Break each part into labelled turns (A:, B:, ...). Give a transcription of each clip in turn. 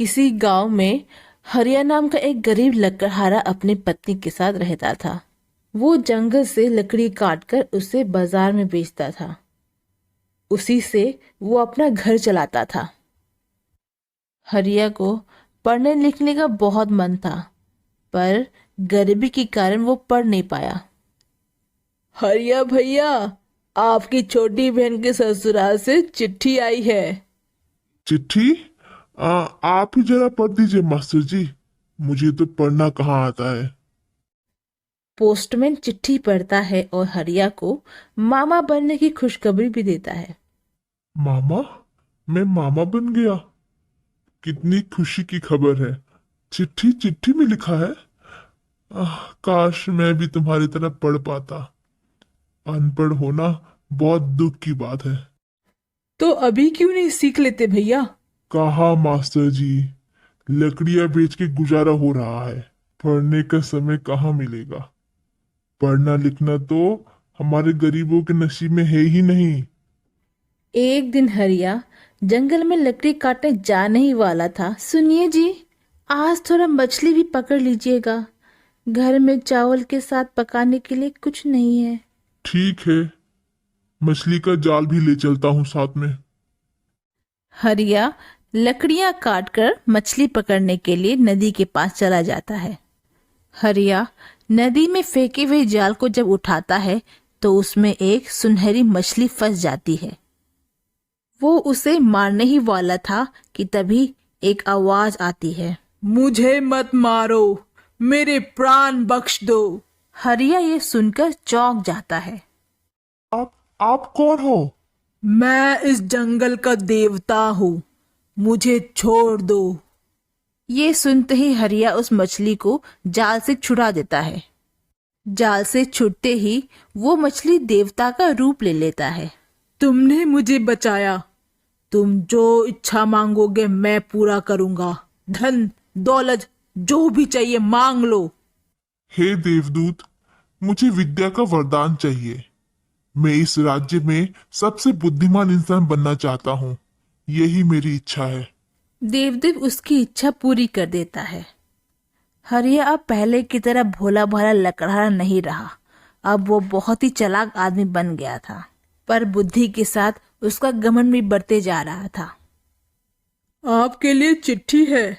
A: किसी गांव में हरिया नाम का एक गरीब लकड़हारा अपनी पत्नी के साथ रहता था। वो जंगल से लकड़ी काटकर उसे बाजार में बेचता था। उसी से वो अपना घर चलाता था। हरिया को पढ़ने लिखने का बहुत मन था, पर गरीबी के कारण वो पढ़ नहीं पाया। हरिया भैया, आपकी छोटी बहन के ससुराल से चिट्ठी आई है।
B: चिट्ठी? आप ही जरा पढ़ दीजिए मास्टर जी। मुझे तो पढ़ना कहाँ आता है।
A: पोस्टमैन चिट्ठी पढ़ता है और हरिया को मामा बनने की खुशखबरी भी देता है।
B: मामा? मैं मामा बन गया? कितनी खुशी की खबर है। चिट्ठी चिट्ठी में लिखा है। काश मैं भी तुम्हारी तरह पढ़ पाता। अनपढ़ होना बहुत दुख की बात है।
A: तो अभी क्यों नहीं सीख लेते भैया?
B: कहा मास्टर जी, लकड़ियां बेच के गुजारा हो रहा है। पढ़ने का समय कहाँ मिलेगा। पढ़ना लिखना तो हमारे गरीबों के नसीब में है ही नहीं।
A: एक दिन हरिया जंगल में लकड़ी काटने जाने ही वाला था। सुनिए जी, आज थोड़ा मछली भी पकड़ लीजिएगा। घर में चावल के साथ पकाने के लिए कुछ नहीं है।
B: ठीक है, मछली का जाल भी ले चलता हूँ साथ में।
A: हरिया लकड़ियां काटकर मछली पकड़ने के लिए नदी के पास चला जाता है। हरिया नदी में फेंके हुए जाल को जब उठाता है तो उसमें एक सुनहरी मछली फंस जाती है। वो उसे मारने ही वाला था कि तभी एक आवाज आती है, मुझे मत मारो, मेरे प्राण बख्श दो। हरिया ये सुनकर चौंक जाता है।
B: आप कौन हो?
A: मैं इस जंगल का देवता हूँ, मुझे छोड़ दो। ये सुनते ही हरिया उस मछली को जाल से छुड़ा देता है। जाल से छूटते ही वो मछली देवता का रूप ले लेता है। तुमने मुझे बचाया। तुम जो इच्छा मांगोगे मैं पूरा करूंगा। धन दौलत जो भी चाहिए मांग लो।
B: हे देवदूत, मुझे विद्या का वरदान चाहिए। मैं इस राज्य में सबसे बुद्धिमान इंसान बनना चाहता हूँ। यही मेरी इच्छा है।
A: देवदेव उसकी इच्छा पूरी कर देता है। हरिया अब पहले की तरह भोला भाला लकड़हारा नहीं रहा। अब वो बहुत ही चालाक आदमी बन गया था, पर बुद्धि के साथ उसका घमंड भी बढ़ते जा रहा था। आपके लिए चिट्ठी है,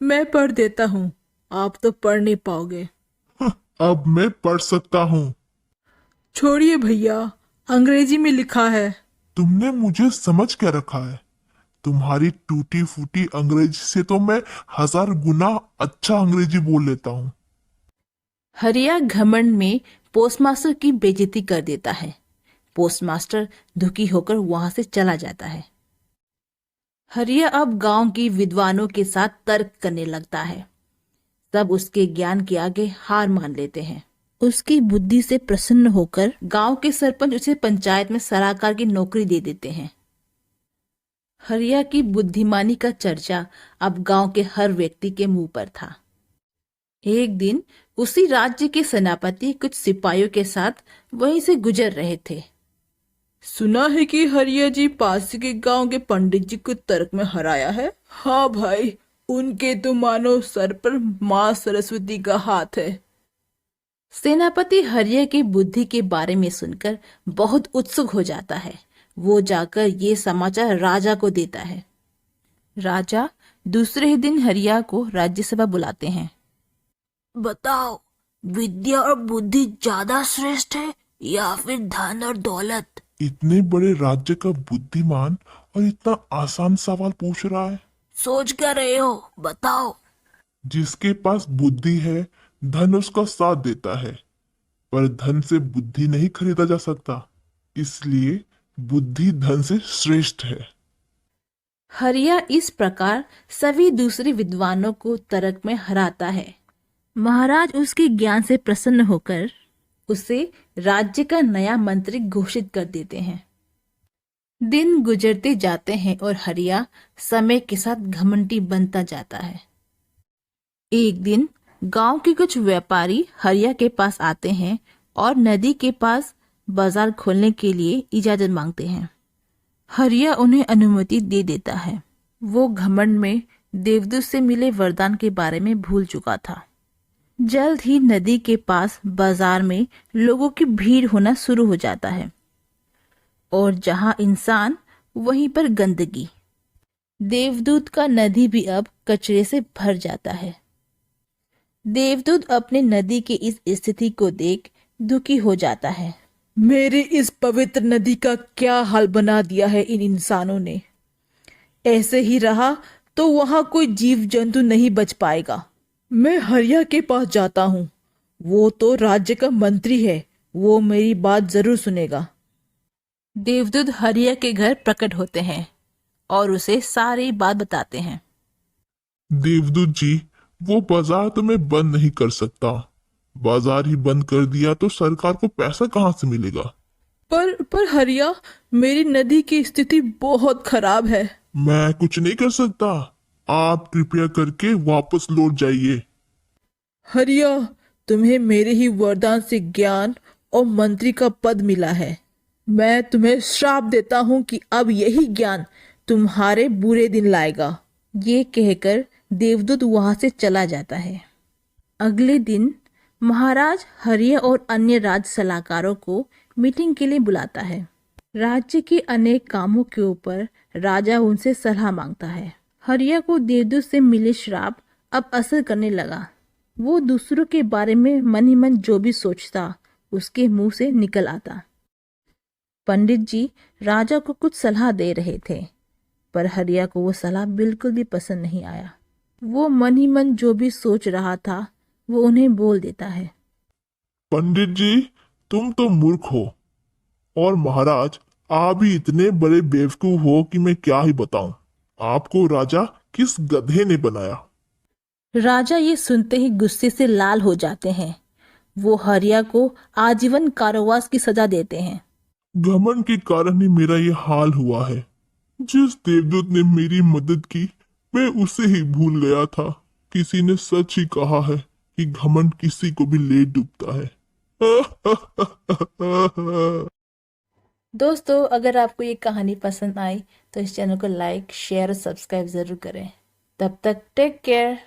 A: मैं पढ़ देता हूँ। आप तो पढ़ नहीं पाओगे।
B: अब मैं पढ़ सकता हूँ।
A: छोड़िए भैया, अंग्रेजी में लिखा है।
B: तुमने मुझे समझ क्या रखा है? तुम्हारी टूटी फूटी अंग्रेजी से तो मैं 1000 गुना अच्छा अंग्रेजी बोल लेता हूँ।
A: हरिया घमंड में पोस्टमास्टर की बेइज्जती कर देता है। पोस्टमास्टर दुखी होकर वहां से चला जाता है। हरिया अब गांव की विद्वानों के साथ तर्क करने लगता है। सब उसके ज्ञान के आगे हार मान लेते हैं। उसकी बुद्धि से प्रसन्न होकर गांव के सरपंच उसे पंचायत में सलाहकार की नौकरी दे देते हैं। हरिया की बुद्धिमानी का चर्चा अब गांव के हर व्यक्ति के मुंह पर था। एक दिन उसी राज्य के सेनापति कुछ सिपाहियों के साथ वहीं से गुजर रहे थे। सुना है कि हरिया जी पास के गांव के पंडित जी को तर्क में हराया है। हाँ भाई, उनके तो मानो सर पर माँ सरस्वती का हाथ है। सेनापति हरिया की बुद्धि के बारे में सुनकर बहुत उत्सुक हो जाता है। वो जाकर ये समाचार राजा को देता है। राजा दूसरे ही दिन हरिया को राज्यसभा बुलाते हैं। बताओ, विद्या और बुद्धि ज्यादा श्रेष्ठ है या फिर धन और दौलत?
B: इतने बड़े राज्य का बुद्धिमान और इतना आसान सवाल पूछ रहा है।
A: सोच क्या रहे हो, बताओ।
B: जिसके पास बुद्धि है, धन उसका साथ देता है, पर धन से बुद्धि नहीं खरीदा जा सकता। इसलिए बुद्धि धन से श्रेष्ठ है।
A: हरिया इस प्रकार सभी दूसरे विद्वानों को तर्क में हराता है। महाराज उसके ज्ञान से प्रसन्न होकर उसे राज्य का नया मंत्री घोषित कर देते हैं। दिन गुजरते जाते हैं और हरिया समय के साथ घमंडी बनता जाता है। एक दिन गांव के कुछ व्यापारी हरिया के पास आते हैं और नदी के पास बाजार खोलने के लिए इजाजत मांगते हैं। हरिया उन्हें अनुमति दे देता है। वो घमंड में देवदूत से मिले वरदान के बारे में भूल चुका था। जल्द ही नदी के पास बाजार में लोगों की भीड़ होना शुरू हो जाता है और जहां इंसान वहीं पर गंदगी। देवदूत का नदी भी अब कचरे से भर जाता है। देवदूत अपने नदी की इस स्थिति को देख दुखी हो जाता है। मेरी इस पवित्र नदी का क्या हाल बना दिया है इन इंसानों ने। ऐसे ही रहा तो वहां कोई जीव जंतु नहीं बच पाएगा। मैं हरिया के पास जाता हूँ, वो तो राज्य का मंत्री है, वो मेरी बात जरूर सुनेगा। देवदूत हरिया के घर प्रकट होते हैं और उसे सारी बात बताते हैं।
B: देवदूत जी, वो बाजार तो मैं बंद नहीं कर सकता। बाजार ही बंद कर दिया तो सरकार को पैसा कहाँ से मिलेगा?
A: पर हरिया, मेरी नदी की स्थिति बहुत खराब है।
B: मैं कुछ नहीं कर सकता। आप कृपया करके वापस लौट जाइए।
A: हरिया, तुम्हें मेरे ही वरदान से ज्ञान और मंत्री का पद मिला है। मैं तुम्हें श्राप देता हूँ कि अब यही ज्ञान तुम्हारे बुरे दिन लाएगा। ये कहकर देवदूत वहां से चला जाता है। अगले दिन महाराज हरिया और अन्य राज सलाहकारों को मीटिंग के लिए बुलाता है। राज्य के अनेक कामों के ऊपर राजा उनसे सलाह मांगता है। हरिया को देवदूत से मिले श्राप अब असर करने लगा। वो दूसरों के बारे में मन ही मन जो भी सोचता उसके मुंह से निकल आता। पंडित जी राजा को कुछ सलाह दे रहे थे, पर हरिया को वो सलाह बिल्कुल भी पसंद नहीं आया। वो मन ही मन जो भी सोच रहा था वो उन्हें बोल देता है।
B: पंडित जी, तुम तो मूर्ख हो, और महाराज आप भी इतने बड़े बेवकूफ हो कि मैं क्या ही बताऊं। आपको राजा किस गधे ने बनाया?
A: राजा ये सुनते ही गुस्से से लाल हो जाते हैं। वो हरिया को आजीवन कारावास की सजा देते हैं।
B: घमंड के कारण ही मेरा ये हाल हुआ है। जिस देवदूत ने मेरी मदद की, मैं उसे ही भूल गया था। किसी ने सच ही कहा है कि घमंड किसी को भी ले डूबता है।
A: दोस्तों, अगर आपको ये कहानी पसंद आई तो इस चैनल को लाइक, शेयर और सब्सक्राइब जरूर करें। तब तक टेक केयर।